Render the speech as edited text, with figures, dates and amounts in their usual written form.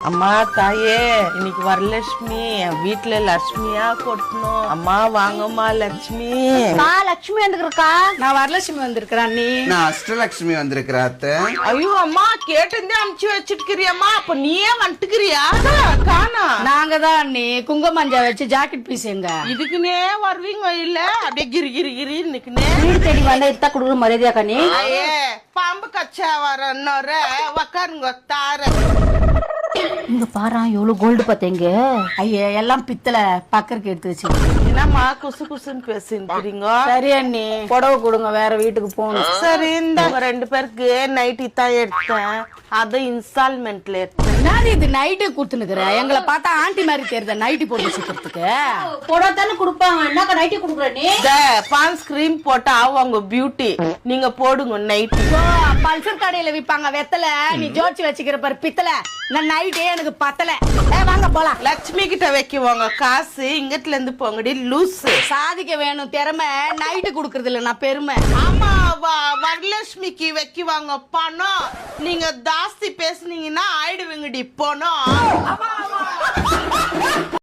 அம்மா தாயே, இன்னைக்கு வரலட்சுமி வீட்டுல லட்சுமியா கொட்டணும். அம்மா வாங்கம்மா லட்சுமி. லட்சுமி வந்திருக்கா. நான் வரலட்சுமி வந்திருக்கிறேன். நீ நான் அஷ்டலட்சுமி வந்திருக்கிறா அத்தை. ஐயோ அம்மா, கேட்டு அமுச்சு வச்சிருக்கிறியம்மா. அப்ப நீயே வந்துக்கிறியா? காணா. நாங்க தான் அண்ணி குங்குமஞ்சா வச்சு ஜாக்கெட் பீஸ் எங்க இதுக்குன்னே வருவீங்க இல்ல? அப்படியே கிரி கிரி கிரி நிக்குனே. வீடு தேடி வந்தா இத்தா குடுக்குற மரியாதையா கண்ணி. பாம்பு கச்சா வரன்னோர உக்காருங்க தார. இங்க பாரு எவ்வளவு கோல்டு பாத்தீங்க. ஐயா எல்லாம் பித்தளை பக்கருக்கு எடுத்து வச்சு. என்னம்மா குசு குசுன்னு பேசிக்கிறீங்க? சரி அண்ணி புடவை கொடுங்க, வேற வீட்டுக்கு போகணும். சரி, இந்த 2 பேருக்கு நைட்டி தான் எடுத்தேன். அது இன்ஸ்டால்மெண்ட்ல எடுத்தேன். என்னது இது நைட்டு குடுத்துனுக்குற? எங்களை பார்த்தா ஆண்டி மாதிரி தெரியுத நைட்டி போட்டு வச்சுக்கிறதுக்கு. புடவை தானே கொடுப்பாங்க, என்னக்கா நைட்டி குடுக்குற நீ? பான்ஸ் கிரீம் போட்டா அவங்க பியூட்டி. நீங்க போடுங்க நைட்டி. பல்சர் கடையில விப்பாங்க வெத்தல, நீ ஜோடிச்சு வச்சுக்கிற பாரு பித்தளை. நான் நைட்டே எனக்கு பத்தல. வாங்க போலாம். லட்சுமி கிட்ட வைக்குவாங்க காசு, இங்கத்துல இருந்து போங்கடி லூசு. சாதிக்க வேணும் திறமை, நைட்டு குடுக்கறது இல்ல நான் பெருமை. ஆமா, வரலட்சுமிக்கு வைக்குவாங்க பணம். நீங்க ஜாஸ்தி பேசுனீங்கன்னா ஆயிடுவீங்கடி போனோம்.